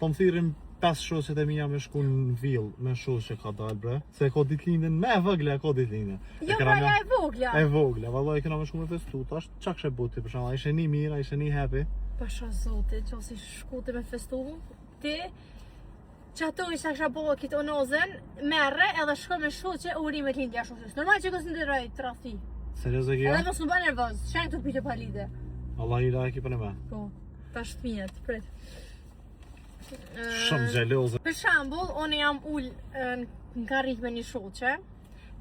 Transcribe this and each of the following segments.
Po më thirin 5 shoqet e mia me shku në vill, me shoqe ka dalë bre. Se ka ditëlindjen me vogla, ka ditëlindjen. Jo, pra ja e vogla. E vogla, vallai kena me shku me festu, tash çka kishe bëti për shembull, ishte një mirë, ishte një happy. Pasha zote, që si shkute me festu, ti që ato isha kisha bëhë kitë onozen, merre edhe shko me shoqe urimet lindja shoqes. Normal që kësë ndëraj të rathi. Serios e kia? Edhe mos më bë nervoz, shenjë të pite pa lide. Allah i ra ekipën e me. Po, tash të fëmijët, prit. Shumë xheloze. Për shembull, unë jam ul në karrik me një shoqe,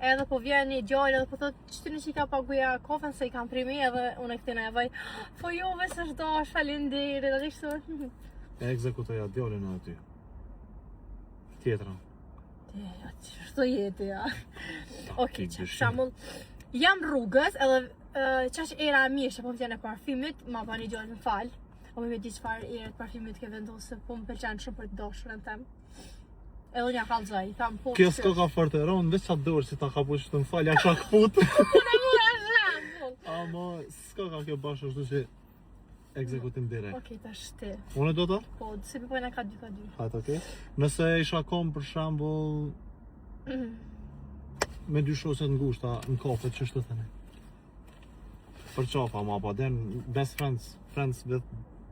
edhe po vjen një djalë edhe po thotë ç'tini që ka paguja kofën se i kam primi edhe unë këtina e vaj. Po jo, vetë s'është dash, faleminderit, edhe kështu. E ekzekutoja djalin aty. Tjetra. Ja, ç'është jetë ja. Okej, për shembull, jam rrugës edhe çash era mirë, po vjen e parfymit, ma bani djalë më fal. O me di çfarë erë të parfymit ke vendosur, po më pëlqen shumë për të dashurën tem. Edhe unë ja kallzoj, tham po. Kjo s'ka ka forteron, veç sa dorë si ta ka push të më fal, ja kisha kput. Unë mora shembull. Ama s'ka ka kjo bashkë ashtu që ekzekutim direkt. Okej, tash ti. Unë do ta? Po, si pëpojna ka 2 Hajt, okej. Nëse isha kom për shembull me 2 shoqe të ngushta në kafe, ç'është të thënë? Për qafa ma pa den best friends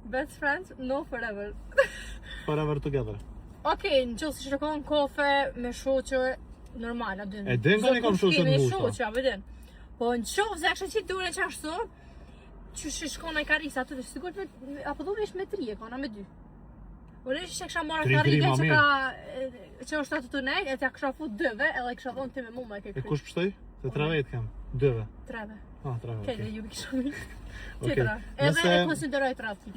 Best friends, no forever. forever together. Okej, në qoftë se shkon kafe me shoqë normal, a din. E din tani kam shoqe të Me ngushta. shoqë, a din. Po në qoftë se kisha qitë dure çashtu, që shkon ai karris aty, të sigurt me apo do vesh me 3 e kana me 2. Unë që kisha marrë karrige që ka që është aty të nej, e t'ja kisha fut 2-ve, edhe kisha thonë ti me mua e ke E kry. kush pështoj? Se 3 vetë kam. 2-ve. 3-ve. Ah, 3 Okej, vetë. ju kisha mirë. Okej. Tjetra. Edhe Nëse- e konsideroj të ratë,